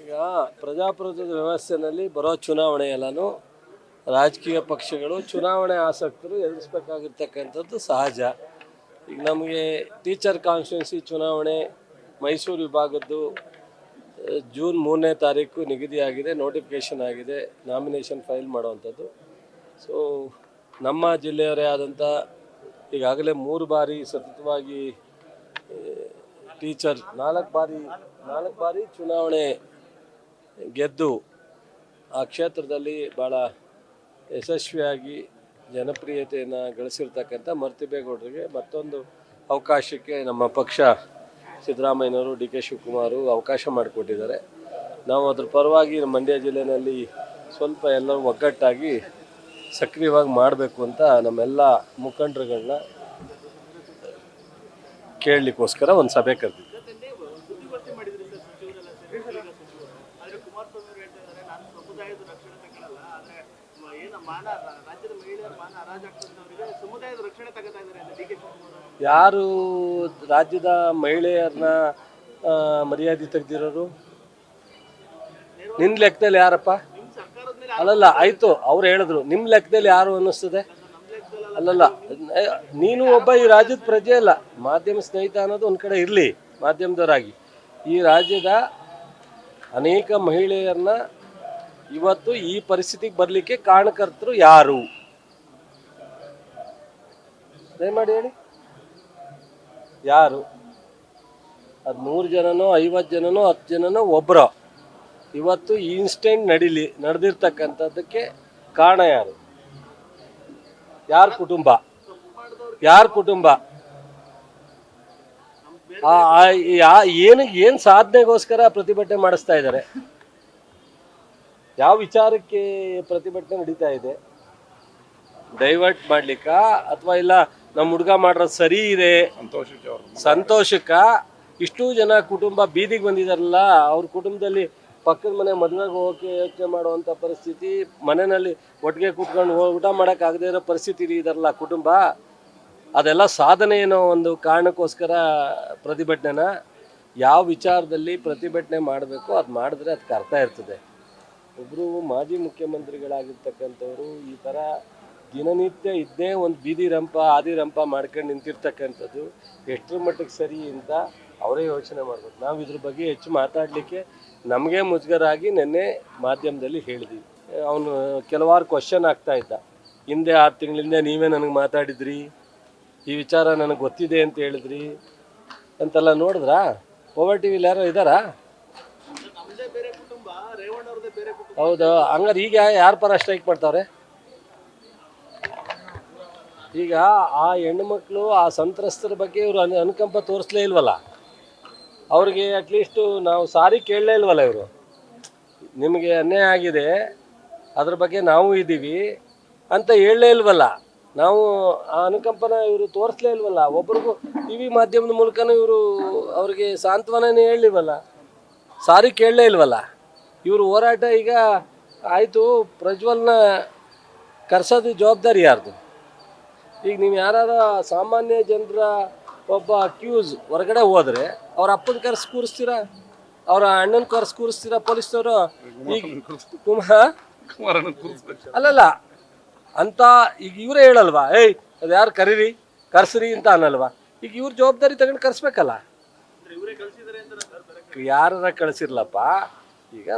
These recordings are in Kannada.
ಈಗ ಪ್ರಜಾಪ್ರಭುತ್ವದ ವ್ಯವಸ್ಥೆಯಲ್ಲಿ ಬರೋ ಚುನಾವಣೆ ಎಲ್ಲನೂ ರಾಜಕೀಯ ಪಕ್ಷಗಳು ಚುನಾವಣೆ ಆಸಕ್ತರು ಎದುರಿಸಬೇಕಾಗಿರ್ತಕ್ಕಂಥದ್ದು ಸಹಜ. ಈಗ ನಮಗೆ ಟೀಚರ್ ಕಾನ್ಸ್ಟಿಟ್ಯೂನ್ಸಿ ಚುನಾವಣೆ ಮೈಸೂರು ವಿಭಾಗದ್ದು ಜೂನ್ 3ನೇ ತಾರೀಕು ನಿಗದಿಯಾಗಿದೆ, ನೋಟಿಫಿಕೇಷನ್ ಆಗಿದೆ, ನಾಮಿನೇಷನ್ ಫೈಲ್ ಮಾಡುವಂಥದ್ದು. ಸೊ ನಮ್ಮ ಜಿಲ್ಲೆಯವರೇ ಆದಂಥ ಈಗಾಗಲೇ 3 ಬಾರಿ ಸತತವಾಗಿ ಟೀಚರ್ 4 ಬಾರಿ ಚುನಾವಣೆ ಗೆದ್ದು ಆ ಕ್ಷೇತ್ರದಲ್ಲಿ ಭಾಳ ಯಶಸ್ವಿಯಾಗಿ ಜನಪ್ರಿಯತೆಯನ್ನು ಗಳಿಸಿರ್ತಕ್ಕಂಥ ಮರ್ತಿಬೇಗೌಡರಿಗೆ ಮತ್ತೊಂದು ಅವಕಾಶಕ್ಕೆ ನಮ್ಮ ಪಕ್ಷ ಸಿದ್ದರಾಮಯ್ಯನವರು, ಡಿ ಕೆ ಶಿವಕುಮಾರು ಅವಕಾಶ ಮಾಡಿಕೊಟ್ಟಿದ್ದಾರೆ. ನಾವು ಅದ್ರ ಪರವಾಗಿ ಮಂಡ್ಯ ಜಿಲ್ಲೆಯಲ್ಲಿ ಸ್ವಲ್ಪ ಎಲ್ಲರೂ ಒಗ್ಗಟ್ಟಾಗಿ ಸಕ್ರಿಯವಾಗಿ ಮಾಡಬೇಕು ಅಂತ ನಮ್ಮೆಲ್ಲ ಮುಖಂಡರುಗಳನ್ನ ಕೇಳಲಿಕ್ಕೋಸ್ಕರ ಒಂದು ಸಭೆ ಕರೆದಿದ್ದೆ. ಯಾರು ರಾಜ್ಯದ ಮಹಿಳೆಯರನ್ನ ಮರ್ಯಾದೆ ತೆಗೆದಿರೋರು? ನಿನ್ನ ಲೆಕ್ಕದಲ್ಲಿ ಯಾರಪ್ಪ? ಅಲ್ಲಲ್ಲ, ಆಯಿತು, ಅವ್ರು ಹೇಳಿದ್ರು. ನಿಮ್ಮ ಲೆಕ್ಕದಲ್ಲಿ ಯಾರು ಅನ್ನಿಸ್ತದೆ? ಅಲ್ಲಲ್ಲ, ನೀನು ಒಬ್ಬ ಈ ರಾಜ್ಯದ ಪ್ರಜೆ ಅಲ್ಲ, ಮಾಧ್ಯಮ ಸ್ನೇಹಿತ ಅನ್ನೋದು ಒಂದು ಕಡೆ ಇರಲಿ. ಮಾಧ್ಯಮದವರಾಗಿ ಈ ರಾಜ್ಯದ ಅನೇಕ ಮಹಿಳೆಯರನ್ನ ಇವತ್ತು ಈ ಪರಿಸ್ಥಿತಿಗೆ ಬರಲಿಕ್ಕೆ ಕಾರಣಕರ್ತರು ಯಾರು? ದಯಮಾಡಿ ಹೇಳಿ, ಯಾರು? ಅದು 100 ಜನನೋ 50 ಜನನೋ 10 ಜನನೋ ಒಬ್ಬರೋ ಇವತ್ತು ಈ ಇನ್ಸಿಡೆಂಟ್ ನಡೆದಿರ್ತಕ್ಕಂಥದ್ದಕ್ಕೆ ಕಾರಣ ಯಾರು? ಯಾರ ಕುಟುಂಬ? ಏನು ಸಾಧನೆಗೋಸ್ಕರ ಪ್ರತಿಭಟನೆ ಮಾಡಿಸ್ತಾ ಇದ್ದಾರೆ? ಯಾವ ವಿಚಾರಕ್ಕೆ ಪ್ರತಿಭಟನೆ ನಡೀತಾ ಇದೆ? ಡೈವರ್ಟ್ ಮಾಡ್ಲಿಕ್ಕ ಅಥವಾ ಇಲ್ಲ ನಮ್ಮ ಹುಡುಗ ಮಾಡೋದು ಸರಿ ಇದೆ ಸಂತೋಷಕ್ಕ? ಇಷ್ಟು ಜನ ಕುಟುಂಬ ಬೀದಿಗೆ ಬಂದಿದಾರಲ್ಲ, ಅವ್ರ ಕುಟುಂಬದಲ್ಲಿ ಪಕ್ಕದ ಮನೆ ಮದುವೆಗೆ ಹೋಗೋಕೆ ಯೋಚನೆ ಮಾಡುವಂಥ ಪರಿಸ್ಥಿತಿ, ಮನೆಯಲ್ಲಿ ಒಟ್ಟಿಗೆ ಕೂತ್ಕೊಂಡು ಊಟ ಮಾಡೋಕ್ಕಾಗದೇ ಇರೋ ಪರಿಸ್ಥಿತಿ ಇದಾರಲ್ಲ ಕುಟುಂಬ. ಅದೆಲ್ಲ ಸಾಧನೆ ಏನೋ ಒಂದು ಕಾರಣಕ್ಕೋಸ್ಕರ ಪ್ರತಿಭಟನೆನ ಯಾವ ವಿಚಾರದಲ್ಲಿ ಪ್ರತಿಭಟನೆ ಮಾಡಬೇಕು ಅದು ಮಾಡಿದ್ರೆ ಅದಕ್ಕೆ ಅರ್ಥ ಇರ್ತದೆ. ಒಬ್ಬರು ಮಾಜಿ ಮುಖ್ಯಮಂತ್ರಿಗಳಾಗಿರ್ತಕ್ಕಂಥವ್ರು ಈ ಥರ ದಿನನಿತ್ಯ ಇದ್ದೇ ಒಂದು ಬೀದಿ ರಂಪ ಆದಿ ರಂಪ ಮಾಡ್ಕೊಂಡು ನಿಂತಿರ್ತಕ್ಕಂಥದ್ದು ಎಷ್ಟರ ಮಟ್ಟಿಗೆ ಸರಿ ಅಂತ ಅವರೇ ಯೋಚನೆ ಮಾಡ್ಬೇಕು. ನಾವು ಇದ್ರ ಬಗ್ಗೆ ಹೆಚ್ಚು ಮಾತಾಡಲಿಕ್ಕೆ ನಮಗೆ ಮುಜುಗರಾಗಿ ನಿನ್ನೆ ಮಾಧ್ಯಮದಲ್ಲಿ ಹೇಳಿದ್ವಿ. ಅವನು ಕೆಲವಾರು ಕ್ವಶನ್ ಆಗ್ತಾ ಇದ್ದ. ಹಿಂದೆ 6 ತಿಂಗಳಿಂದ ನೀವೇ ನನಗೆ ಮಾತಾಡಿದ್ರಿ, ಈ ವಿಚಾರ ನನಗೆ ಗೊತ್ತಿದೆ ಅಂತ ಹೇಳಿದ್ರಿ ಅಂತೆಲ್ಲ ನೋಡಿದ್ರಾ? ಪವರ್ ಟಿ ವಿಲಿ ಯಾರೋ ಇದ್ದಾರಾ? ಹೌದು, ಹಂಗಾರೆ ಈಗ ಯಾರ ಪರ ಸ್ಟ್ರೈಕ್ ಮಾಡ್ತಾವ್ರೆ? ಈಗ ಆ ಹೆಣ್ಣುಮಕ್ಕಳು, ಆ ಸಂತ್ರಸ್ತರ ಬಗ್ಗೆ ಇವರು ಅನುಕಂಪ ತೋರಿಸ್ಲೇ ಇಲ್ವಲ್ಲ. ಅವ್ರಿಗೆ ಅಟ್ಲೀಸ್ಟು ನಾವು ಸಾರಿ ಕೇಳಲೇ ಇಲ್ವಲ್ಲ. ಇವರು ನಿಮಗೆ ಅನ್ಯಾಯ ಆಗಿದೆ, ಅದ್ರ ಬಗ್ಗೆ ನಾವು ಇದ್ದೀವಿ ಅಂತ ಹೇಳಲೇ ಇಲ್ವಲ್ಲ. ನಾವು ಆ ಅನುಕಂಪನ ಇವರು ತೋರಿಸ್ಲೇ ಇಲ್ವಲ್ಲ. ಒಬ್ರಿಗೂ ಟಿ ವಿ ಮಾಧ್ಯಮದ ಮೂಲಕನೂ ಇವರು ಅವ್ರಿಗೆ ಸಾಂತ್ವನೇ ಹೇಳಲಿಲ್ವಲ್ಲ, ಸಾರಿ ಕೇಳಲೇ ಇಲ್ವಲ್ಲ. ಇವರು ಹೋರಾಟ ಈಗ ಆಯಿತು, ಪ್ರಜ್ವಲ್ನ ಕರ್ಸೋದು ಜವಾಬ್ದಾರಿ ಯಾರ್ದು? ಈಗ ನೀವು ಯಾರಾದ ಸಾಮಾನ್ಯ ಜನರ ಒಬ್ಬ ಅಕ್ಯೂಸ್ ಹೊರಗಡೆ ಹೋದರೆ ಅವ್ರ ಅಪ್ಪನ ಕರ್ಸಿ ಕೂರಿಸ್ತೀರಾ? ಅವ್ರ ಅಣ್ಣನ ಕರ್ಸಿ ಕೂರಿಸ್ತೀರಾ ಪೊಲೀಸ್ನವರು? ಈಗ ಅಲ್ಲಲ್ಲ ಅಂತ ಈಗ ಇವರೇ ಹೇಳಲ್ವಾ, ಏಯ್ ಅದು ಯಾರು ಕರೀರಿ ಕರ್ಸ್ರಿ ಅಂತ ಅನ್ನಲ್ವಾ? ಈಗ ಇವ್ರ ಜವಾಬ್ದಾರಿ ತಗೊಂಡು ಕರ್ಸ್ಬೇಕಲ್ಲ. ಯಾರ ಕಳಿಸಿರ್ಲಪ್ಪ. ಈಗ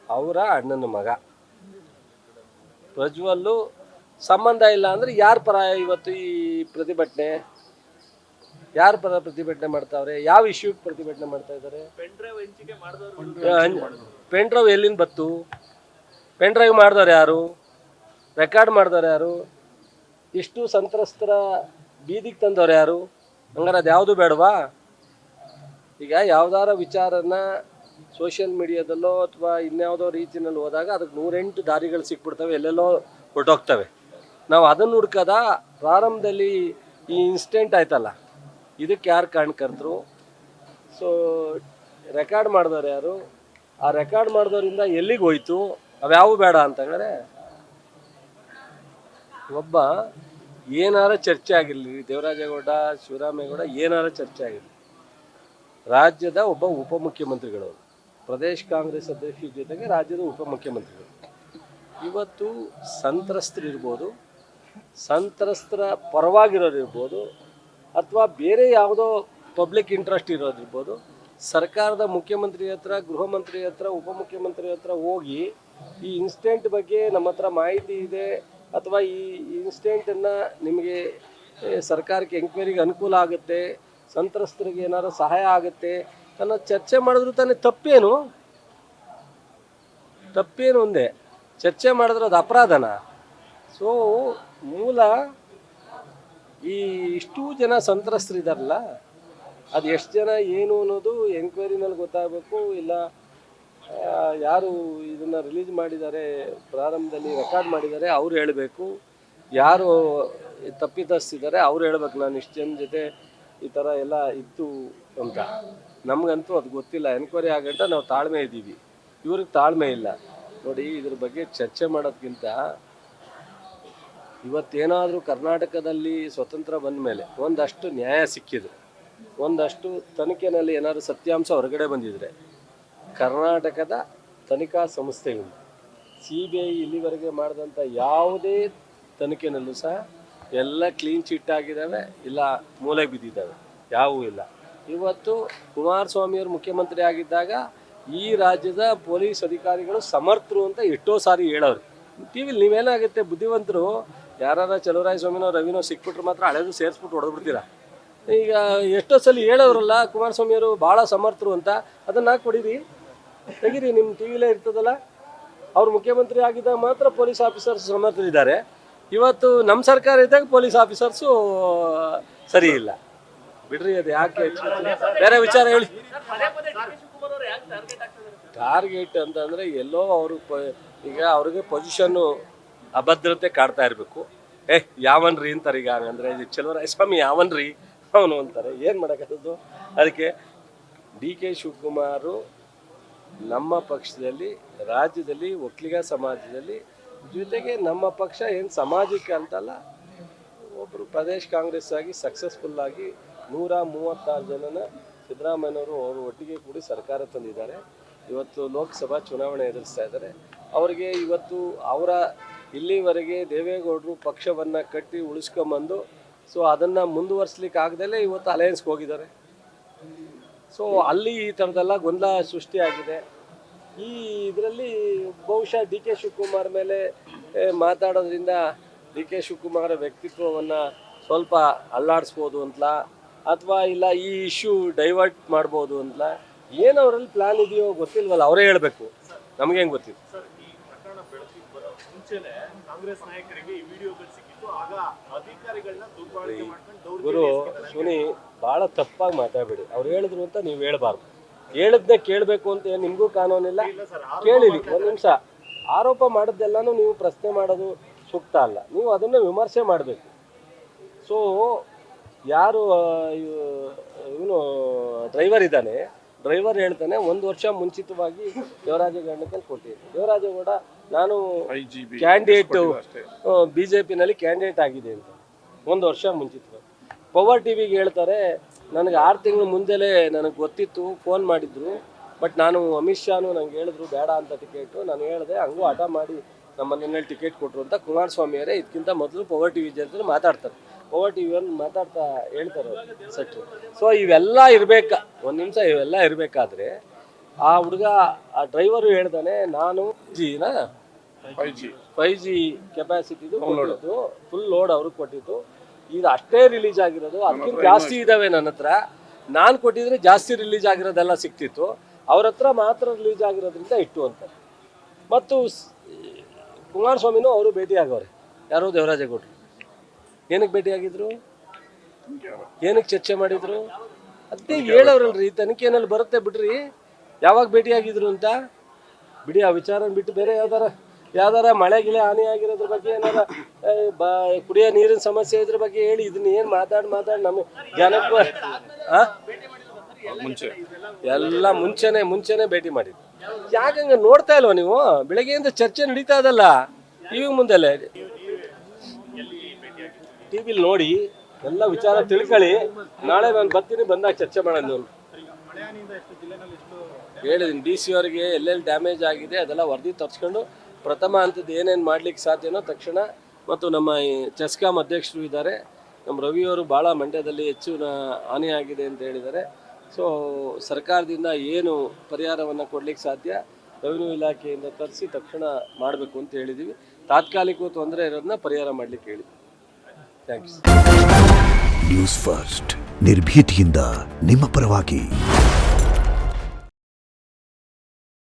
ಅವರ ಅಣ್ಣನ ಮಗ ಪ್ರಜ್ವಲ್ಲು ಸಂಬಂಧ ಇಲ್ಲ ಅಂದರೆ ಯಾರ ಪರ ಇವತ್ತು ಈ ಪ್ರತಿಭಟನೆ? ಯಾರ ಪರ ಪ್ರತಿಭಟನೆ ಮಾಡ್ತಾವ್ರೆ? ಯಾವ ಇಶ್ಯೂಗೆ ಪ್ರತಿಭಟನೆ ಮಾಡ್ತಾ ಇದ್ದಾರೆ? ಪೆನ್ ಡ್ರೈವ್ ಎಲ್ಲಿಂದ ಬತ್ತು? ಪೆನ್ ಡ್ರೈವ್ ಮಾಡಿದವ್ರು ಯಾರು? ರೆಕಾರ್ಡ್ ಮಾಡಿದವ್ರು ಯಾರು? ಇಷ್ಟು ಸಂತ್ರಸ್ತರ ಬೀದಿಗೆ ತಂದವ್ರು ಯಾರು? ಹಂಗಾರೆ ಅದು ಯಾವುದು ಬೇಡವಾ? ಈಗ ಯಾವ್ದಾರ ವಿಚಾರನ ಸೋಷಿಯಲ್ ಮೀಡಿಯಾದಲ್ಲೋ ಅಥವಾ ಇನ್ಯಾವುದೋ ರೀತಿಯಲ್ಲಿ ಹೋದಾಗ ಅದಕ್ಕೆ 108 ದಾರಿಗಳು ಸಿಕ್ಬಿಡ್ತವೆ, ಎಲ್ಲೆಲ್ಲೋ ಹೊರಟೋಗ್ತವೆ. ನಾವು ಅದನ್ನು ಹುಡ್ಕದ ಪ್ರಾರಂಭದಲ್ಲಿ ಈ ಇನ್ಸಿಡೆಂಟ್ ಆಯ್ತಲ್ಲ, ಇದಕ್ಕೆ ಯಾರು ಕಾರಣಕರ್ತರು? ಸೊ ರೆಕಾರ್ಡ್ ಮಾಡಿದವ್ರು ಯಾರು? ಆ ರೆಕಾರ್ಡ್ ಮಾಡಿದವರಿಂದ ಎಲ್ಲಿಗೆ ಹೋಯ್ತು? ಅವ್ಯಾವು ಬೇಡ ಅಂತಂದರೆ ಒಬ್ಬ ಏನಾರ ಚರ್ಚೆ ಆಗಿರಲಿ, ದೇವರಾಜೇಗೌಡ, ಶಿವರಾಮೇಗೌಡ ಏನಾರ ಚರ್ಚೆ ಆಗಿರಲಿ, ರಾಜ್ಯದ ಒಬ್ಬ ಉಪಮುಖ್ಯಮಂತ್ರಿಗಳವರು ಪ್ರದೇಶ್ ಕಾಂಗ್ರೆಸ್ ಅಧ್ಯಕ್ಷರ ಜೊತೆಗೆ ರಾಜ್ಯದ ಉಪಮುಖ್ಯಮಂತ್ರಿಗಳು. ಇವತ್ತು ಸಂತ್ರಸ್ತರು ಇರ್ಬೋದು, ಸಂತ್ರಸ್ತರ ಪರವಾಗಿರೋರು ಇರ್ಬೋದು, ಅಥವಾ ಬೇರೆ ಯಾವುದೋ ಪಬ್ಲಿಕ್ ಇಂಟ್ರೆಸ್ಟ್ ಇರೋದಿರ್ಬೋದು, ಸರ್ಕಾರದ ಮುಖ್ಯಮಂತ್ರಿ ಹತ್ರ, ಗೃಹ ಮಂತ್ರಿ ಹತ್ರ, ಉಪಮುಖ್ಯಮಂತ್ರಿ ಹತ್ರ ಹೋಗಿ ಈ ಇನ್ಸಿಡೆಂಟ್ ಬಗ್ಗೆ ನಮ್ಮ ಹತ್ರ ಮಾಹಿತಿ ಇದೆ ಅಥವಾ ಈ ಇನ್ಸಿಡೆಂಟನ್ನು ನಿಮಗೆ ಸರ್ಕಾರಕ್ಕೆ ಎಂಕ್ವೈರಿಗೆ ಅನುಕೂಲ ಆಗುತ್ತೆ, ಸಂತ್ರಸ್ತರಿಗೆ ಏನಾದ್ರು ಸಹಾಯ ಆಗುತ್ತೆ ಅನ್ನೋ ಚರ್ಚೆ ಮಾಡಿದ್ರು ತಾನೇ ತಪ್ಪೇನು ಒಂದೇ ಚರ್ಚೆ ಮಾಡಿದ್ರೆ ಅದು ಅಪರಾಧನ? ಸೊ ಮೂಲ ಈ ಇಷ್ಟೂ ಜನ ಸಂತ್ರಸ್ತರಿದಾರಲ್ಲ, ಅದು ಎಷ್ಟು ಜನ ಏನು ಅನ್ನೋದು ಎಂಕ್ವೈರಿನಲ್ಲಿ ಗೊತ್ತಾಗಬೇಕು. ಇಲ್ಲ ಯಾರು ಇದನ್ನು ರಿಲೀಸ್ ಮಾಡಿದ್ದಾರೆ, ಪ್ರಾರಂಭದಲ್ಲಿ ರೆಕಾರ್ಡ್ ಮಾಡಿದ್ದಾರೆ, ಅವ್ರು ಹೇಳಬೇಕು. ಯಾರು ತಪ್ಪಿತಸ್ಥಿದ್ದಾರೆ ಅವ್ರು ಹೇಳ್ಬೇಕು, ನಾನು ಇಷ್ಟು ಜನ ಜೊತೆ ಈ ಥರ ಎಲ್ಲ ಇತ್ತು ಅಂತ. ನಮಗಂತೂ ಅದು ಗೊತ್ತಿಲ್ಲ. ಎನ್ಕ್ವೈರಿ ಆಗಂಟ ನಾವು ತಾಳ್ಮೆ ಇದ್ದೀವಿ, ಇವ್ರಿಗೆ ತಾಳ್ಮೆ ಇಲ್ಲ. ನೋಡಿ, ಇದ್ರ ಬಗ್ಗೆ ಚರ್ಚೆ ಮಾಡೋದಕ್ಕಿಂತ ಇವತ್ತೇನಾದರೂ ಕರ್ನಾಟಕದಲ್ಲಿ ಸ್ವತಂತ್ರ ಬಂದ ಮೇಲೆ ಒಂದಷ್ಟು ನ್ಯಾಯ ಸಿಕ್ಕಿದ್ರೆ, ಒಂದಷ್ಟು ತನಿಖೆಯಲ್ಲಿ ಏನಾದರೂ ಸತ್ಯಾಂಶ ಹೊರಗಡೆ ಬಂದಿದ್ರೆ, ಕರ್ನಾಟಕದ ತನಿಖಾ ಸಂಸ್ಥೆಗಳು CBI ಇಲ್ಲಿವರೆಗೆ ಮಾಡಿದಂಥ ಯಾವುದೇ ತನಿಖೆನಲ್ಲೂ ಸಹ ಎಲ್ಲ ಕ್ಲೀನ್ ಚಿಟ್ ಆಗಿದ್ದಾವೆ, ಇಲ್ಲ ಮೂಲೆ ಬಿದ್ದಿದ್ದಾವೆ, ಯಾವುವೂ ಇಲ್ಲ. ಇವತ್ತು ಕುಮಾರಸ್ವಾಮಿಯವರು ಮುಖ್ಯಮಂತ್ರಿ ಆಗಿದ್ದಾಗ ಈ ರಾಜ್ಯದ ಪೊಲೀಸ್ ಅಧಿಕಾರಿಗಳು ಸಮರ್ಥರು ಅಂತ ಎಷ್ಟೋ ಸಾರಿ ಹೇಳೋರು. ಟಿವಿಲಿ ನೀವೇನಾಗುತ್ತೆ, ಬುದ್ಧಿವಂತರು ಯಾರು ಚಲುವರಾಯ ಸ್ವಾಮಿನೋ ರವಿನೋ ಸಿಕ್ಬಿಟ್ರೆ ಮಾತ್ರ ಹಳೆದು ಸೇರಿಸ್ಬಿಟ್ಟು ಹೊಡೆದ್ಬಿಡ್ತೀರಾ. ಈಗ ಎಷ್ಟೋ ಸಲ ಹೇಳೋರಲ್ಲ ಕುಮಾರಸ್ವಾಮಿಯವರು ಭಾಳ ಸಮರ್ಥರು ಅಂತ, ಅದನ್ನು ಕೊಡಿರಿ, ತೆಗೀರಿ, ನಿಮ್ಮ ಟಿವಿಲೇ ಇರ್ತದಲ್ಲ. ಅವ್ರು ಮುಖ್ಯಮಂತ್ರಿ ಆಗಿದ್ದಾಗ ಮಾತ್ರ ಪೊಲೀಸ್ ಆಫೀಸರ್ಸ್ ಸಮರ್ಥರಿದ್ದಾರೆ. ಇವತ್ತು ನಮ್ಮ ಸರ್ಕಾರ ಇದ್ದಾಗ ಪೊಲೀಸ್ ಆಫೀಸರ್ಸು ಸರಿ ಇಲ್ಲ. ಬಿಡ್ರಿ, ಅದು ಯಾಕೆ ಬೇರೆ ವಿಚಾರ ಹೇಳಿ. ಟಾರ್ಗೆಟ್ ಅಂತಂದರೆ ಎಲ್ಲೋ ಅವರು ಈಗ ಅವ್ರಿಗೆ ಪೊಸಿಷನ್ನು ಅಭದ್ರತೆ ಕಾಡ್ತಾ ಇರಬೇಕು. ಯಾವನ್ರಿ ಅಂತಾರೆ. ಈಗ ಹಂಗಂದ್ರೆ ಚಲುವರಾಯ ಸ್ವಾಮಿ ಯಾವನ್ರಿ ಅವನು ಅಂತಾರೆ. ಏನು ಮಾಡೋಕ್ಕದ್ದು? ಅದಕ್ಕೆ DK ಶಿವಕುಮಾರು ನಮ್ಮ ಪಕ್ಷದಲ್ಲಿ, ರಾಜ್ಯದಲ್ಲಿ, ಒಕ್ಕಲಿಗ ಸಮಾಜದಲ್ಲಿ, ಜೊತೆಗೆ ನಮ್ಮ ಪಕ್ಷ ಏನು ಸಾಮಾಜಿಕ ಅಂತಲ್ಲ, ಒಬ್ಬರು ಪ್ರದೇಶ್ ಕಾಂಗ್ರೆಸ್ ಆಗಿ ಸಕ್ಸಸ್ಫುಲ್ ಆಗಿ 136 ಜನನ ಸಿದ್ದರಾಮಯ್ಯನವರು ಅವರು ಒಟ್ಟಿಗೆ ಕೂಡಿ ಸರ್ಕಾರ ತಂದಿದ್ದಾರೆ. ಇವತ್ತು ಲೋಕಸಭಾ ಚುನಾವಣೆ ಎದುರಿಸ್ತಾ ಇದ್ದಾರೆ. ಅವರಿಗೆ ಇವತ್ತು ಅವರ ಇಲ್ಲಿವರೆಗೆ ದೇವೇಗೌಡರು ಪಕ್ಷವನ್ನು ಕಟ್ಟಿ ಉಳಿಸ್ಕೊಂಬಂದು, ಸೊ ಅದನ್ನು ಮುಂದುವರಿಸ್ಲಿಕ್ಕೆ ಆಗದಲ್ಲೇ ಇವತ್ತು ಅಲಯನ್ಸ್ಗೆ ಹೋಗಿದ್ದಾರೆ. ಸೊ ಅಲ್ಲಿ ಈ ಥರದ್ದೆಲ್ಲ ಗೊಂದಲ ಸೃಷ್ಟಿಯಾಗಿದೆ. ಈ ಇದರಲ್ಲಿ ಬಹುಶಃ DK ಶಿವಕುಮಾರ್ ಮೇಲೆ ಮಾತಾಡೋದ್ರಿಂದ DK ಶಿವಕುಮಾರ ವ್ಯಕ್ತಿತ್ವವನ್ನು ಸ್ವಲ್ಪ ಅಲ್ಲಾಡಿಸ್ಬೋದು ಅಂತಲಾ, ಅಥವಾ ಇಲ್ಲ ಈ ಇಶ್ಯೂ ಡೈವರ್ಟ್ ಮಾಡ್ಬೋದು ಅಂತಲಾ, ಏನು ಅವರಲ್ಲಿ ಪ್ಲಾನ್ ಇದೆಯೋ ಗೊತ್ತಿಲ್ವಲ್ಲ, ಅವರೇ ಹೇಳಬೇಕು, ನಮಗೇನು ಗೊತ್ತಿಲ್ಲ. ಗುರು ಸುನಿ ಭಾಳ ತಪ್ಪಾಗಿ ಮಾತಾಡಬೇಡಿ. ಅವ್ರು ಹೇಳಿದ್ರು ಅಂತ ನೀವು ಹೇಳ್ಬಾರ್ದು. ಹೇಳಿದ್ನೇ ಕೇಳಬೇಕು ಅಂತ ಏನು ನಿಮಗೂ ಕಾನೂನಿಲ್ಲ. ಕೇಳಿರಿ, ಒಂದು ನಿಮಿಷ. ಆರೋಪ ಮಾಡೋದೆಲ್ಲನೂ ನೀವು ಪ್ರಶ್ನೆ ಮಾಡೋದು ಸೂಕ್ತ ಅಲ್ಲ. ನೀವು ಅದನ್ನು ವಿಮರ್ಶೆ ಮಾಡಬೇಕು. ಸೊ ಯಾರು ಇವನು ಡ್ರೈವರ್ ಇದ್ದಾನೆ, ಡ್ರೈವರ್ ಹೇಳ್ತಾನೆ 1 ವರ್ಷ ಮುಂಚಿತವಾಗಿ ದೇವರಾಜೇಗೌಡಕ್ಕೆ ಕೊಟ್ಟಿದ್ದೆ. ದೇವರಾಜೇಗೌಡ ನಾನು ಕ್ಯಾಂಡಿಡೇಟು BJPನಲ್ಲಿ ಕ್ಯಾಂಡಿಡೇಟ್ ಆಗಿದೆ ಅಂತ 1 ವರ್ಷ ಮುಂಚಿತವಾಗಿ ಪವರ್ ಟಿವಿಗೆ ಹೇಳ್ತಾರೆ. ನನಗೆ 6 ತಿಂಗಳು ಮುಂದೆಲೇ ನನಗೆ ಗೊತ್ತಿತ್ತು, ಫೋನ್ ಮಾಡಿದ್ರು. ಬಟ್ ನಾನು ಅಮಿತ್ ಶಾನು ನಂಗೆ ಹೇಳಿದ್ರು ಬೇಡ ಅಂತ ಟಿಕೆಟು. ನಾನು ಹೇಳಿದೆ, ಹಂಗೂ ಹಠ ಮಾಡಿ ನಮ್ಮ ಮನೆಯಲ್ಲಿ ಟಿಕೆಟ್ ಕೊಟ್ಟರು ಅಂತ ಕುಮಾರಸ್ವಾಮಿಯವರೇ ಇದಕ್ಕಿಂತ ಮೊದಲು ಪವರ್ ಟಿವಿ ಜೊತೆ ಮಾತಾಡ್ತಾರೆ. ಪವರ್ ಟಿವಿಯನ್ನು ಮಾತಾಡ್ತಾ ಹೇಳ್ತಾರೆ ಸೆಟ್ರು. ಸೊ ಇವೆಲ್ಲ ಇರಬೇಕಾ, ಒಂದು ನಿಮಿಷ, ಇವೆಲ್ಲ ಇರಬೇಕಾದ್ರೆ ಆ ಹುಡುಗ, ಆ ಡ್ರೈವರು ಹೇಳ್ತಾನೆ, ನಾನು 5G ಕೆಪಾಸಿಟಿದು ಕೊಟ್ಟಿದ್ದು, ಫುಲ್ ಲೋಡ್ ಅವ್ರಿಗೆ ಕೊಟ್ಟಿದ್ದು, ಇದು ಅಷ್ಟೇ ರಿಲೀಸ್ ಆಗಿರೋದು, ಅದಕ್ಕಿಂತ ಜಾಸ್ತಿ ಇದ್ದಾವೆ ನನ್ನ ಹತ್ರ. ನಾನು ಕೊಟ್ಟಿದ್ರೆ ಜಾಸ್ತಿ ರಿಲೀಸ್ ಆಗಿರೋದೆಲ್ಲ ಸಿಕ್ತಿತ್ತು, ಅವ್ರ ಹತ್ರ ಮಾತ್ರ ರಿಲೀಸ್ ಆಗಿರೋದ್ರಿಂದ ಇಟ್ಟು ಅಂತ. ಮತ್ತು ಕುಮಾರಸ್ವಾಮಿನೂ ಅವರು ಭೇಟಿಯಾಗವ್ರೆ. ಯಾರೋ ದೇವರಾಜೇಗೌಡರು ಏನಕ್ಕೆ ಭೇಟಿಯಾಗಿದ್ರು, ಏನಕ್ಕೆ ಚರ್ಚೆ ಮಾಡಿದ್ರು, ಅದೇ ಹೇಳವ್ರಲ್ರಿ. ತನಿಖೆನಲ್ಲಿ ಬರುತ್ತೆ, ಬಿಡ್ರಿ. ಯಾವಾಗ ಭೇಟಿಯಾಗಿದ್ರು ಅಂತ ಬಿಡಿ, ಆ ವಿಚಾರ ಬಿಟ್ಟು ಬೇರೆ ಯಾವ್ದಾರ ಮಳೆ ಗಿಳೆ ಹಾನಿ ಆಗಿರೋದ್ರ ಬಗ್ಗೆ, ಏನಾರ ಕುಡಿಯೋ ನೀರಿನ ಸಮಸ್ಯೆ ಇದ್ರ ಬಗ್ಗೆ ಹೇಳಿ. ಇದನ್ನ ಏನು ಮಾತಾಡಿ ನಮ್ಮ ಜನಕ್ಕೂ ಎಲ್ಲ ಮುಂಚೆನೆ ಭೇಟಿ ಮಾಡಿದ್ರು. ಯಾಕಂಗ ನೋಡ್ತಾ ಇಲ್ವ ನೀವು? ಬೆಳಗ್ಗೆಯಿಂದ ಚರ್ಚೆ ನಡೀತಾ ಇದಲ್ಲ ಟಿವಿ ಮುಂದೆಲ್ಲ. ಟಿವಿಲಿ ನೋಡಿ ಎಲ್ಲ ವಿಚಾರ ತಿಳ್ಕೊಳ್ಳಿ. ನಾಳೆ ನಾನು ಬರ್ತೀನಿ, ಬಂದಾಗ ಚರ್ಚೆ ಮಾಡೋಣ. ಹೇಳಿದ್ದೀನಿ ಡಿ ಸಿ ಅವರಿಗೆ ಎಲ್ಲೆಲ್ಲಿ ಡ್ಯಾಮೇಜ್ ಆಗಿದೆ ಅದೆಲ್ಲ ವರದಿ ತರಿಸ್ಕೊಂಡು ಪ್ರಥಮ ಹಂತದ ಏನೇನು ಮಾಡ್ಲಿಕ್ಕೆ ಸಾಧ್ಯನೋ ತಕ್ಷಣ, ಮತ್ತು ನಮ್ಮ ಈ ಚೆಸ್ಕಾಂ ಅಧ್ಯಕ್ಷರು ಇದ್ದಾರೆ, ನಮ್ಮ ರವಿಯವರು ಭಾಳ ಮಂಡ್ಯದಲ್ಲಿ ಹೆಚ್ಚು ಹಾನಿಯಾಗಿದೆ ಅಂತ ಹೇಳಿದ್ದಾರೆ. ಸೊ ಸರ್ಕಾರದಿಂದ ಏನು ಪರಿಹಾರವನ್ನು ಕೊಡ್ಲಿಕ್ಕೆ ಸಾಧ್ಯ ರೆವಿನ್ಯೂ ಇಲಾಖೆಯಿಂದ ತರಿಸಿ ತಕ್ಷಣ ಮಾಡಬೇಕು ಅಂತ ಹೇಳಿದ್ದೀವಿ. ತಾತ್ಕಾಲಿಕ ತೊಂದರೆ ಇರೋದನ್ನ ಪರಿಹಾರ ಮಾಡಲಿಕ್ಕೆ ಹೇಳಿದ್ವಿ. ಥ್ಯಾಂಕ್ಸ್. ನ್ಯೂಸ್ ಫಸ್ಟ್ ನಿರ್ಭೀತಿಯಿಂದ ನಿಮ್ಮ ಪರವಾಗಿ.